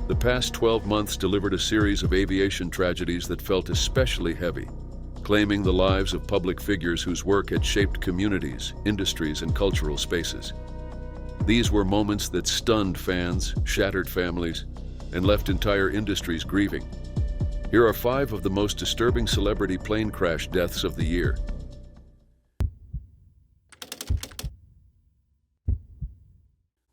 The past 12 months delivered a series of aviation tragedies that felt especially heavy, claiming the lives of public figures whose work had shaped communities, industries, and cultural spaces. These were moments that stunned fans, shattered families, and left entire industries grieving. Here are 5 of the most disturbing celebrity plane crash deaths of the year.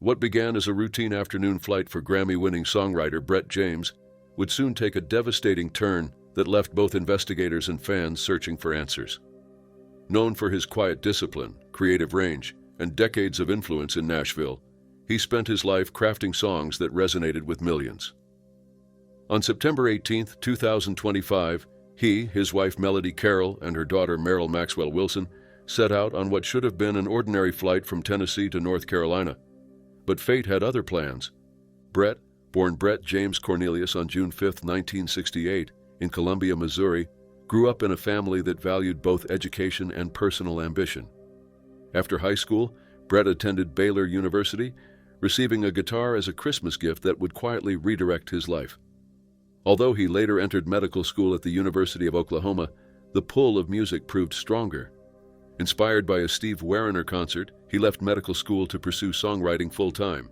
What began as a routine afternoon flight for Grammy-winning songwriter Brett James would soon take a devastating turn that left both investigators and fans searching for answers. Known for his quiet discipline, creative range, and decades of influence in Nashville, he spent his life crafting songs that resonated with millions. On September 18, 2025, he, his wife Melody Carroll, and her daughter Meryl Maxwell Wilson set out on what should have been an ordinary flight from Tennessee to North Carolina. But fate had other plans. Brett, born Brett James Cornelius on June 5, 1968, in Columbia, Missouri, grew up in a family that valued both education and personal ambition. After high school, Brett attended Baylor University, receiving a guitar as a Christmas gift that would quietly redirect his life. Although he later entered medical school at the University of Oklahoma, the pull of music proved stronger. Inspired by a Steve Wariner concert, he left medical school to pursue songwriting full-time.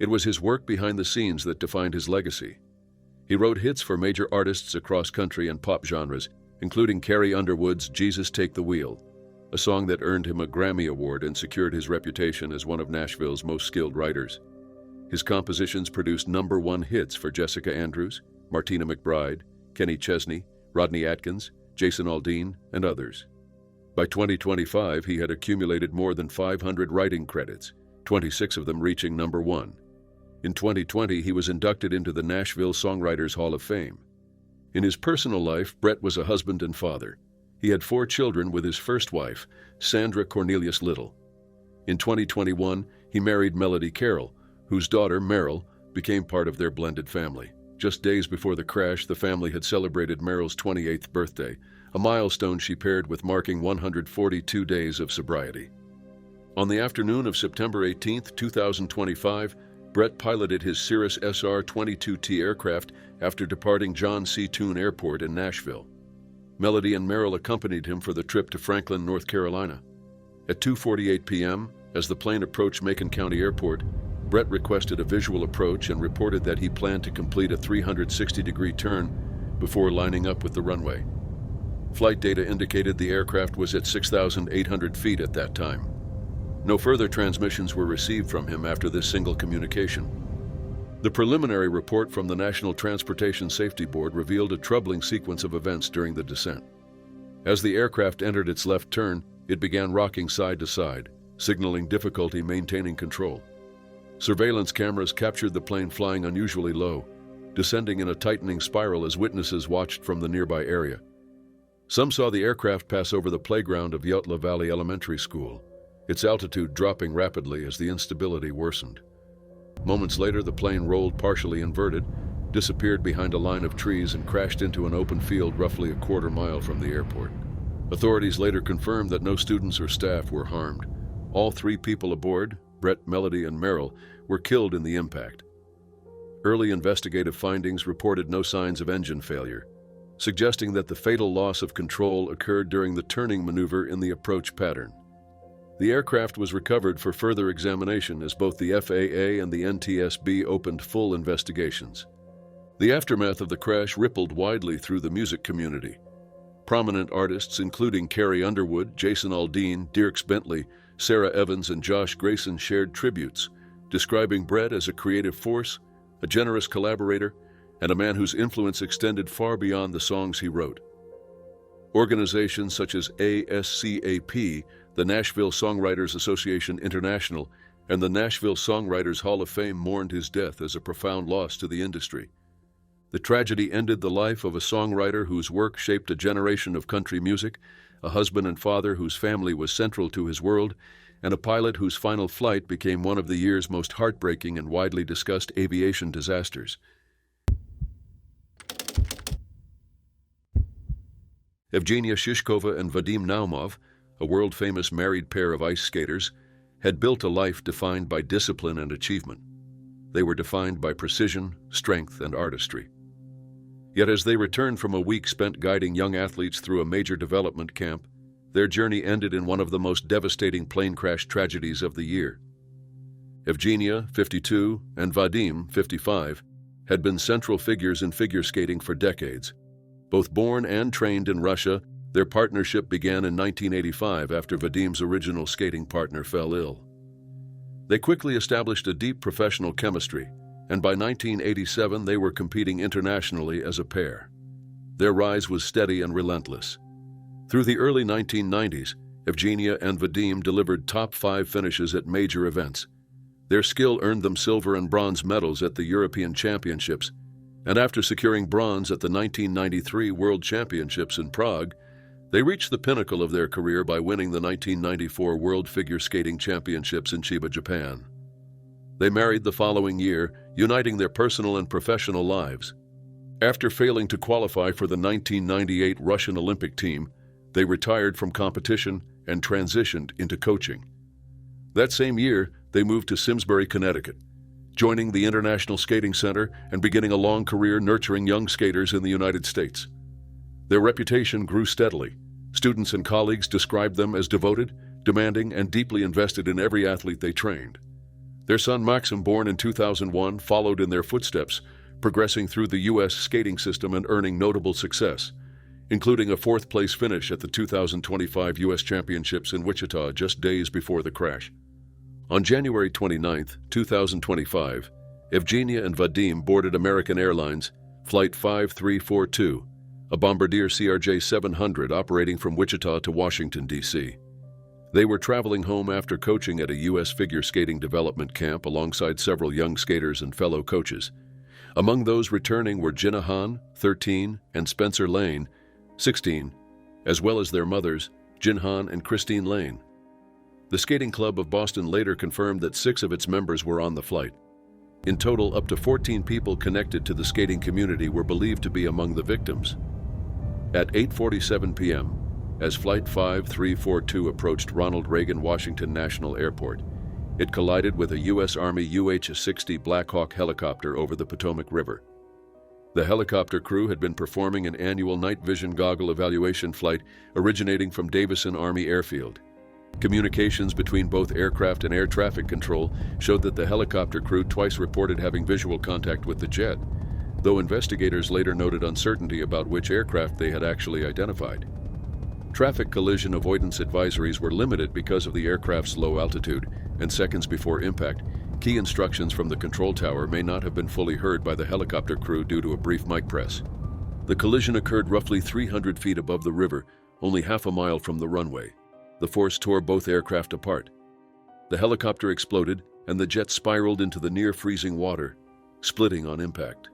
It was his work behind the scenes that defined his legacy. He wrote hits for major artists across country and pop genres, including Carrie Underwood's Jesus Take the Wheel, a song that earned him a Grammy Award and secured his reputation as one of Nashville's most skilled writers. His compositions produced #1 hits for Jessica Andrews, Martina McBride, Kenny Chesney, Rodney Atkins, Jason Aldean, and others. By 2025, he had accumulated more than 500 writing credits, 26 of them reaching #1. In 2020, he was inducted into the Nashville Songwriters Hall of Fame. In his personal life, Brett was a husband and father. He had 4 children with his first wife, Sandra Cornelius Little. In 2021, he married Melody Carroll, whose daughter, Meryl, became part of their blended family. Just days before the crash, the family had celebrated Meryl's 28th birthday, a milestone she paired with marking 142 days of sobriety. On the afternoon of September 18, 2025, Brett piloted his Cirrus SR-22T aircraft after departing John C. Toon Airport in Nashville. Melody and Meryl accompanied him for the trip to Franklin, North Carolina. At 2:48 p.m., as the plane approached Macon County Airport, Brett requested a visual approach and reported that he planned to complete a 360-degree turn before lining up with the runway. Flight data indicated the aircraft was at 6,800 feet at that time. No further transmissions were received from him after this single communication. The preliminary report from the National Transportation Safety Board revealed a troubling sequence of events during the descent. As the aircraft entered its left turn, it began rocking side to side, signaling difficulty maintaining control. Surveillance cameras captured the plane flying unusually low, descending in a tightening spiral as witnesses watched from the nearby area. Some saw the aircraft pass over the playground of Yotla Valley Elementary School, its altitude dropping rapidly as the instability worsened. Moments later, the plane rolled partially inverted, disappeared behind a line of trees, and crashed into an open field roughly a quarter mile from the airport. Authorities later confirmed that no students or staff were harmed. All 3 people aboard, Brett, Melody, and Meryl, were killed in the impact. Early investigative findings reported no signs of engine failure, suggesting that the fatal loss of control occurred during the turning maneuver in the approach pattern. The aircraft was recovered for further examination as both the FAA and the NTSB opened full investigations. The aftermath of the crash rippled widely through the music community. Prominent artists including Carrie Underwood, Jason Aldean, Dierks Bentley, Sarah Evans, and Josh Grayson shared tributes, describing Brett as a creative force, a generous collaborator, and a man whose influence extended far beyond the songs he wrote. Organizations such as ASCAP, the Nashville Songwriters Association International, and the Nashville Songwriters Hall of Fame mourned his death as a profound loss to the industry. The tragedy ended the life of a songwriter whose work shaped a generation of country music, a husband and father whose family was central to his world, and a pilot whose final flight became one of the year's most heartbreaking and widely discussed aviation disasters. Evgenia Shishkova and Vadim Naumov, a world-famous married pair of ice skaters, had built a life defined by discipline and achievement. they were defined by precision, strength, and artistry. Yet as they returned from a week spent guiding young athletes through a major development camp, their journey ended in one of the most devastating plane crash tragedies of the year. Evgenia, 52, and Vadim, 55, had been central figures in figure skating for decades. Both born and trained in Russia, their partnership began in 1985 after Vadim's original skating partner fell ill. They quickly established a deep professional chemistry, and by 1987 they were competing internationally as a pair. Their rise was steady and relentless. Through the early 1990s, Evgenia and Vadim delivered top 5 finishes at major events. Their skill earned them silver and bronze medals at the European Championships, and after securing bronze at the 1993 World Championships in Prague, they reached the pinnacle of their career by winning the 1994 World Figure Skating Championships in Chiba, Japan. They married the following year, uniting their personal and professional lives. After failing to qualify for the 1998 Russian Olympic team, they retired from competition and transitioned into coaching. That same year, they moved to Simsbury, Connecticut, joining the International Skating Center and beginning a long career nurturing young skaters in the United States. Their reputation grew steadily. Students and colleagues described them as devoted, demanding, and deeply invested in every athlete they trained. Their son Maxim, born in 2001, followed in their footsteps, progressing through the U.S. skating system and earning notable success, including a 4th-place finish at the 2025 U.S. Championships in Wichita just days before the crash. On January 29, 2025, Evgenia and Vadim boarded American Airlines Flight 5342, a Bombardier CRJ-700 operating from Wichita to Washington, D.C. They were traveling home after coaching at a U.S. figure skating development camp alongside several young skaters and fellow coaches. Among those returning were Jenna Han, 13, and Spencer Lane, 16, as well as their mothers, Jin Han and Christine Lane. The Skating Club of Boston later confirmed that 6 of its members were on the flight. In total, up to 14 people connected to the skating community were believed to be among the victims. At 8:47 p.m., as Flight 5342 approached Ronald Reagan Washington National Airport, it collided with a U.S. Army UH-60 Black Hawk helicopter over the Potomac River. The helicopter crew had been performing an annual night vision goggle evaluation flight originating from Davison Army Airfield. Communications between both aircraft and air traffic control showed that the helicopter crew twice reported having visual contact with the jet, though investigators later noted uncertainty about which aircraft they had actually identified. Traffic collision avoidance advisories were limited because of the aircraft's low altitude, and seconds before impact, key instructions from the control tower may not have been fully heard by the helicopter crew due to a brief mic press. The collision occurred roughly 300 feet above the river, only half a mile from the runway. The force tore both aircraft apart. The helicopter exploded, and the jet spiraled into the near-freezing water, splitting on impact.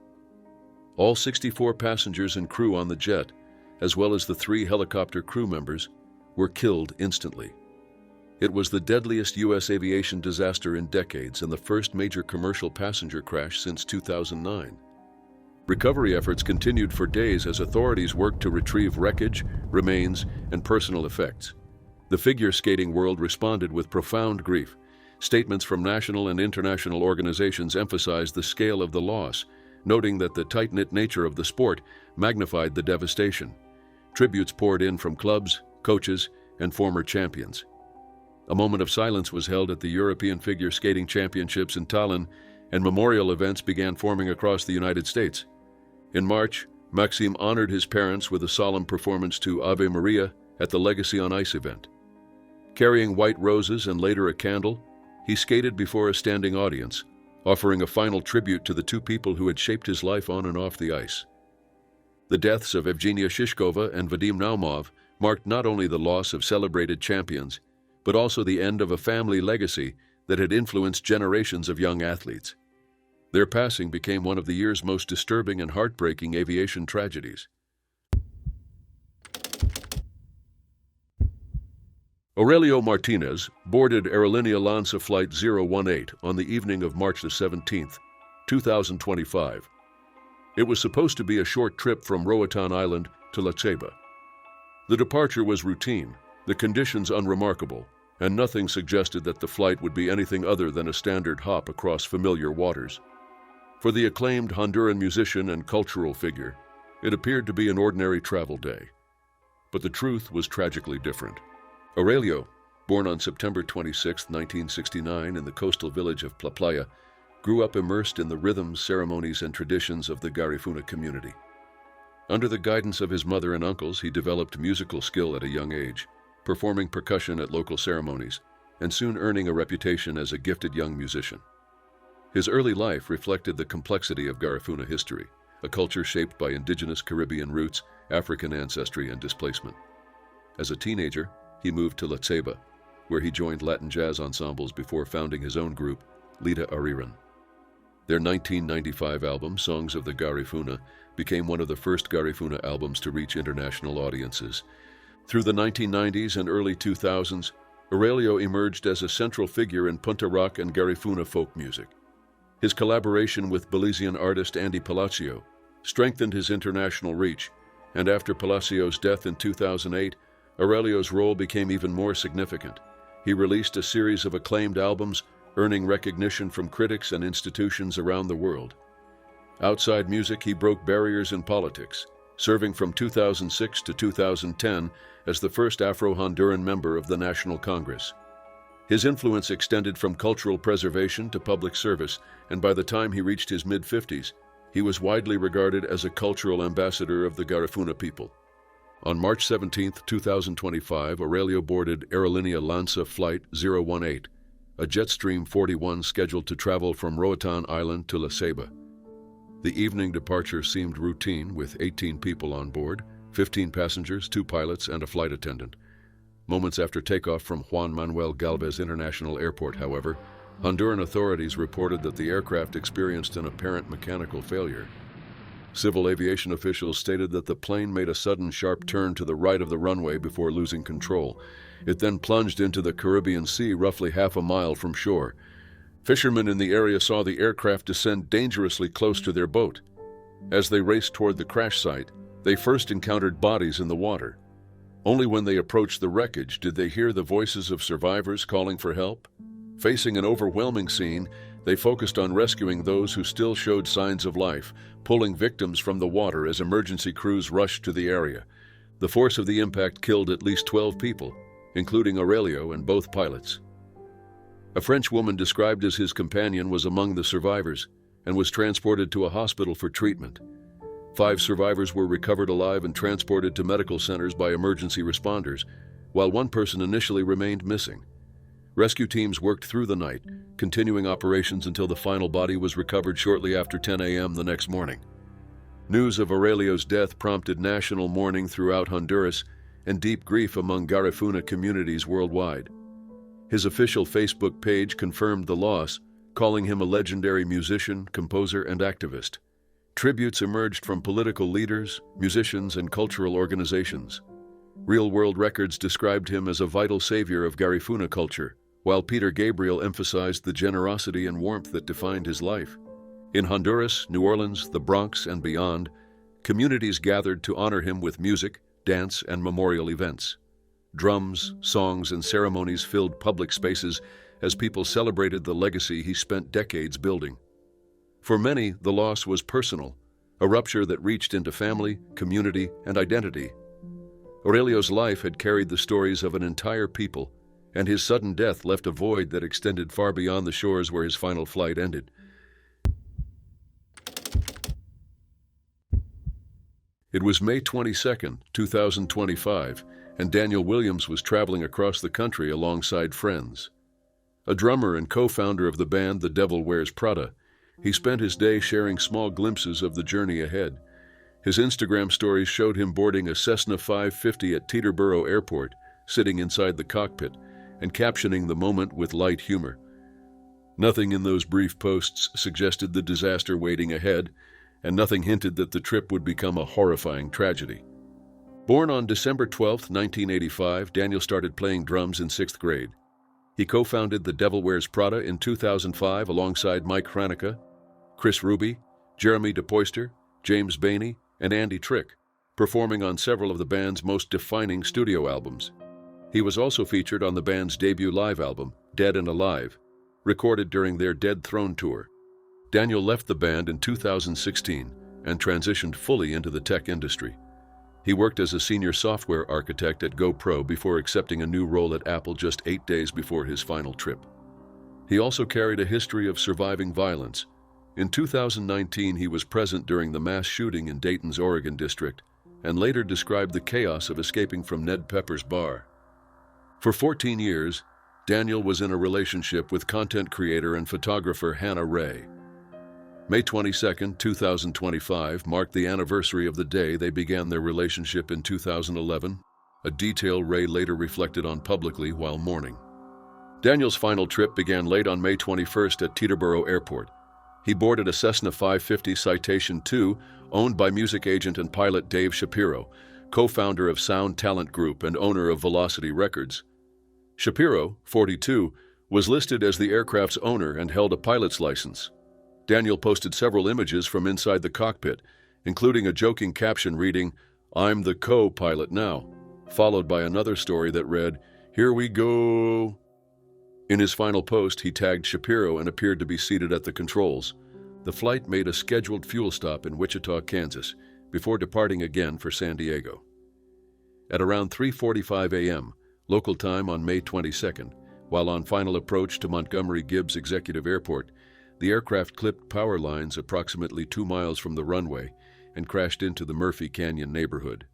All 64 passengers and crew on the jet, as well as the 3 helicopter crew members, were killed instantly. It was the deadliest U.S. aviation disaster in decades and the first major commercial passenger crash since 2009. Recovery efforts continued for days as authorities worked to retrieve wreckage, remains, and personal effects. The figure skating world responded with profound grief. Statements from national and international organizations emphasized the scale of the loss, noting that the tight-knit nature of the sport magnified the devastation. Tributes poured in from clubs, coaches, and former champions. A moment of silence was held at the European Figure Skating Championships in Tallinn, and memorial events began forming across the United States. In March, Maxim honored his parents with a solemn performance to Ave Maria at the Legacy on Ice event. Carrying white roses and later a candle, he skated before a standing audience, offering a final tribute to the 2 people who had shaped his life on and off the ice. The deaths of Evgenia Shishkova and Vadim Naumov marked not only the loss of celebrated champions, but also the end of a family legacy that had influenced generations of young athletes. Their passing became one of the year's most disturbing and heartbreaking aviation tragedies. Aurelio Martinez boarded Aerolínea Lanza Flight 018 on the evening of March 17, 2025. It was supposed to be a short trip from Roatan Island to La Ceiba. The departure was routine, the conditions unremarkable, and nothing suggested that the flight would be anything other than a standard hop across familiar waters. For the acclaimed Honduran musician and cultural figure, it appeared to be an ordinary travel day. But the truth was tragically different. Aurelio, born on September 26, 1969 in the coastal village of Playa, grew up immersed in the rhythms, ceremonies, and traditions of the Garifuna community. Under the guidance of his mother and uncles, he developed musical skill at a young age, performing percussion at local ceremonies, and soon earning a reputation as a gifted young musician. His early life reflected the complexity of Garifuna history, a culture shaped by indigenous Caribbean roots, African ancestry, and displacement. As a teenager, he moved to La Ceiba, where he joined Latin jazz ensembles before founding his own group, Lita Ariran. Their 1995 album, Songs of the Garifuna, became one of the first Garifuna albums to reach international audiences. Through the 1990s and early 2000s, Aurelio emerged as a central figure in Punta Rock and Garifuna folk music. His collaboration with Belizean artist Andy Palacio strengthened his international reach, and after Palacio's death in 2008, Aurelio's role became even more significant. He released a series of acclaimed albums, earning recognition from critics and institutions around the world. Outside music, he broke barriers in politics, serving from 2006 to 2010 as the first Afro-Honduran member of the National Congress. His influence extended from cultural preservation to public service, and by the time he reached his mid-50s, he was widely regarded as a cultural ambassador of the Garifuna people. On March 17, 2025, Aurelio boarded Aerolínea Lanza Flight 018, a Jetstream 41 scheduled to travel from Roatan Island to La Ceiba. The evening departure seemed routine, with 18 people on board, 15 passengers, 2 pilots, and a flight attendant. Moments after takeoff from Juan Manuel Galvez International Airport, however, Honduran authorities reported that the aircraft experienced an apparent mechanical failure. Civil aviation officials stated that the plane made a sudden sharp turn to the right of the runway before losing control. It then plunged into the Caribbean Sea roughly half a mile from shore. Fishermen in the area saw the aircraft descend dangerously close to their boat. As they raced toward the crash site, they first encountered bodies in the water. Only when they approached the wreckage did they hear the voices of survivors calling for help. Facing an overwhelming scene, they focused on rescuing those who still showed signs of life, pulling victims from the water as emergency crews rushed to the area. The force of the impact killed at least 12 people, including Aurelio and both pilots. A French woman described as his companion was among the survivors and was transported to a hospital for treatment. 5 survivors were recovered alive and transported to medical centers by emergency responders, while 1 person initially remained missing. Rescue teams worked through the night, continuing operations until the final body was recovered shortly after 10 a.m. the next morning. News of Aurelio's death prompted national mourning throughout Honduras and deep grief among Garifuna communities worldwide. His official Facebook page confirmed the loss, calling him a legendary musician, composer, and activist. Tributes emerged from political leaders, musicians, and cultural organizations. Real-world records described him as a vital savior of Garifuna culture, while Peter Gabriel emphasized the generosity and warmth that defined his life. In Honduras, New Orleans, the Bronx, and beyond, communities gathered to honor him with music, dance, and memorial events. Drums, songs, and ceremonies filled public spaces as people celebrated the legacy he spent decades building. For many, the loss was personal, a rupture that reached into family, community, and identity. Aurelio's life had carried the stories of an entire people, and his sudden death left a void that extended far beyond the shores where his final flight ended. It was May 22, 2025, and Daniel Williams was traveling across the country alongside friends. A drummer and co-founder of the band The Devil Wears Prada, he spent his day sharing small glimpses of the journey ahead. His Instagram stories showed him boarding a Cessna 550 at Teterboro Airport, sitting inside the cockpit, and captioning the moment with light humor. Nothing in those brief posts suggested the disaster waiting ahead, and nothing hinted that the trip would become a horrifying tragedy. Born on December 12, 1985, Daniel started playing drums in 6th grade. He co-founded The Devil Wears Prada in 2005 alongside Mike Hranica, Chris Ruby, Jeremy DePoyster, James Bainey, and Andy Trick, performing on several of the band's most defining studio albums. He was also featured on the band's debut live album, Dead and Alive, recorded during their Dead Throne tour. Daniel left the band in 2016 and transitioned fully into the tech industry. He worked as a senior software architect at GoPro before accepting a new role at Apple just 8 days before his final trip. He also carried a history of surviving violence. In 2019, he was present during the mass shooting in Dayton's Oregon district and later described the chaos of escaping from Ned Pepper's bar. For 14 years, Daniel was in a relationship with content creator and photographer Hannah Ray. May 22, 2025 marked the anniversary of the day they began their relationship in 2011, a detail Ray later reflected on publicly while mourning. Daniel's final trip began late on May 21st at Teterboro Airport. He boarded a Cessna 550 Citation II, owned by music agent and pilot Dave Shapiro, co-founder of Sound Talent Group and owner of Velocity Records. Shapiro, 42, was listed as the aircraft's owner and held a pilot's license. Daniel posted several images from inside the cockpit, including a joking caption reading, "I'm the co-pilot now," followed by another story that read, "Here we go." In his final post, he tagged Shapiro and appeared to be seated at the controls. The flight made a scheduled fuel stop in Wichita, Kansas, before departing again for San Diego. At around 3:45 a.m., local time on May 22nd, while on final approach to Montgomery Gibbs Executive Airport, the aircraft clipped power lines approximately 2 miles from the runway and crashed into the Murphy Canyon neighborhood.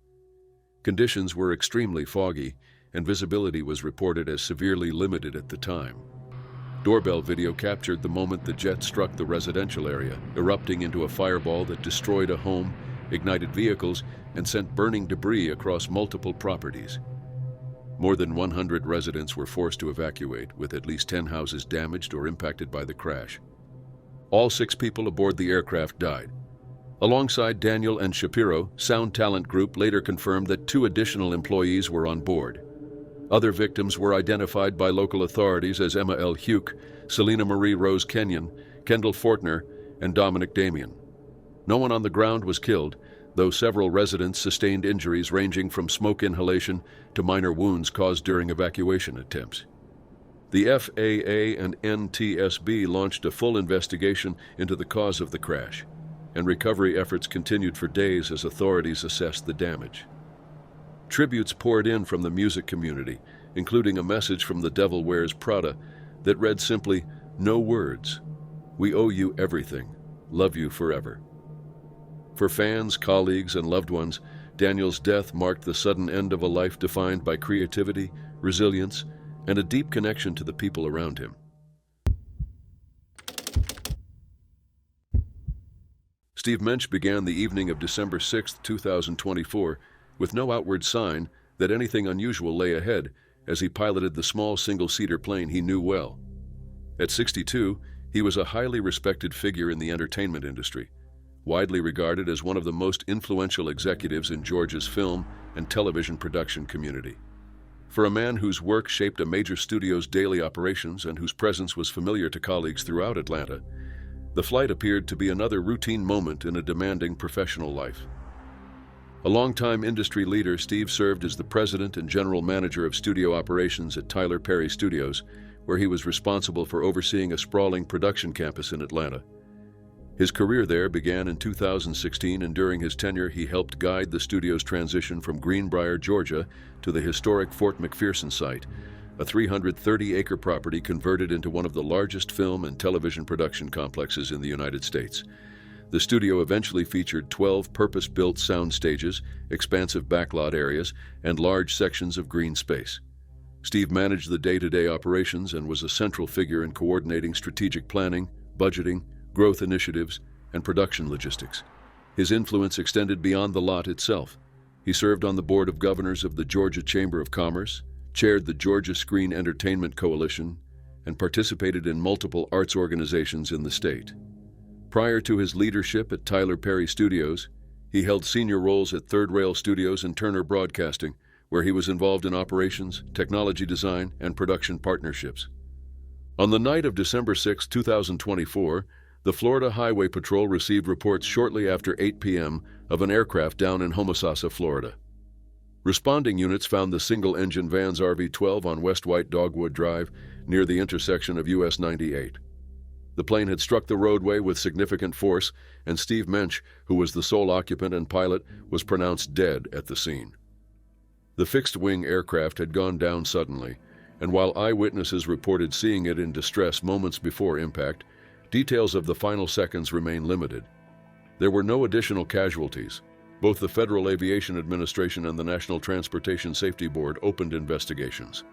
Conditions were extremely foggy, and visibility was reported as severely limited at the time. Doorbell video captured the moment the jet struck the residential area, erupting into a fireball that destroyed a home, ignited vehicles, and sent burning debris across multiple properties. More than 100 residents were forced to evacuate, with at least 10 houses damaged or impacted by the crash. All 6 people aboard the aircraft died. Alongside Daniel and Shapiro, Sound Talent Group later confirmed that 2 additional employees were on board. Other victims were identified by local authorities as Emma L. Huke, Selena Marie Rose Kenyon, Kendall Fortner, and Dominic Damian. No one on the ground was killed, though several residents sustained injuries ranging from smoke inhalation to minor wounds caused during evacuation attempts. The FAA and NTSB launched a full investigation into the cause of the crash, and recovery efforts continued for days as authorities assessed the damage. Tributes poured in from the music community, including a message from The Devil Wears Prada that read simply, "No words. We owe you everything. Love you forever." For fans, colleagues, and loved ones, Daniel's death marked the sudden end of a life defined by creativity, resilience, and a deep connection to the people around him. Steve Mensch began the evening of December 6, 2024, with no outward sign that anything unusual lay ahead as he piloted the small single-seater plane he knew well. At 62, he was a highly respected figure in the entertainment industry, widely regarded as one of the most influential executives in Georgia's film and television production community. For a man whose work shaped a major studio's daily operations and whose presence was familiar to colleagues throughout Atlanta, the flight appeared to be another routine moment in a demanding professional life. A longtime industry leader, Steve served as the president and general manager of studio operations at Tyler Perry Studios, where he was responsible for overseeing a sprawling production campus in Atlanta. His career there began in 2016, and during his tenure he helped guide the studio's transition from Greenbrier, Georgia, to the historic Fort McPherson site, a 330-acre property converted into one of the largest film and television production complexes in the United States. The studio eventually featured 12 purpose-built sound stages, expansive backlot areas, and large sections of green space. Steve managed the day-to-day operations and was a central figure in coordinating strategic planning, budgeting, growth initiatives, and production logistics. His influence extended beyond the lot itself. He served on the board of governors of the Georgia Chamber of Commerce, chaired the Georgia Screen Entertainment Coalition, and participated in multiple arts organizations in the state. Prior to his leadership at Tyler Perry Studios, he held senior roles at Third Rail Studios and Turner Broadcasting, where he was involved in operations, technology design, and production partnerships. On the night of December 6, 2024, the Florida Highway Patrol received reports shortly after 8 p.m. of an aircraft down in Homosassa, Florida. Responding units found the single-engine Vans RV-12 on West White Dogwood Drive near the intersection of US 98. The plane had struck the roadway with significant force, and Steve Mensch, who was the sole occupant and pilot, was pronounced dead at the scene. The fixed-wing aircraft had gone down suddenly, and while eyewitnesses reported seeing it in distress moments before impact, details of the final seconds remain limited. There were no additional casualties. Both the Federal Aviation Administration and the National Transportation Safety Board opened investigations,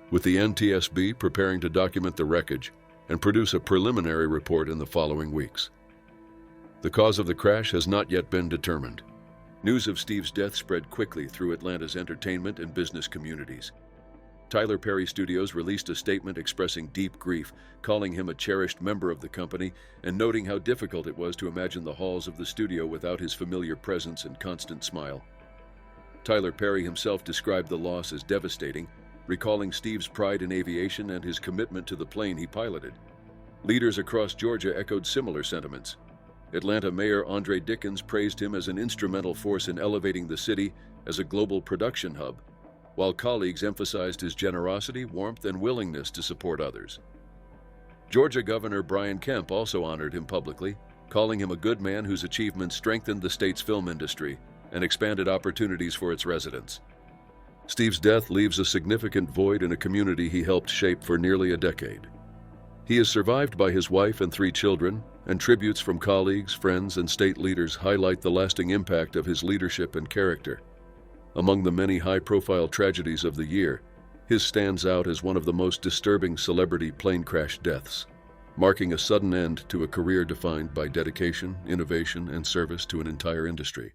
with the NTSB preparing to document the wreckage and produce a preliminary report in the following weeks. The cause of the crash has not yet been determined. News of Steve's death spread quickly through Atlanta's entertainment and business communities. Tyler Perry Studios released a statement expressing deep grief, calling him a cherished member of the company and noting how difficult it was to imagine the halls of the studio without his familiar presence and constant smile. Tyler Perry himself described the loss as devastating, recalling Steve's pride in aviation and his commitment to the plane he piloted. Leaders across Georgia echoed similar sentiments. Atlanta Mayor Andre Dickens praised him as an instrumental force in elevating the city as a global production hub, while colleagues emphasized his generosity, warmth, and willingness to support others. Georgia Governor Brian Kemp also honored him publicly, calling him a good man whose achievements strengthened the state's film industry and expanded opportunities for its residents. Steve's death leaves a significant void in a community he helped shape for nearly a decade. He is survived by his wife and 3 children, and tributes from colleagues, friends, and state leaders highlight the lasting impact of his leadership and character. Among the many high-profile tragedies of the year, his stands out as one of the most disturbing celebrity plane crash deaths, marking a sudden end to a career defined by dedication, innovation, and service to an entire industry.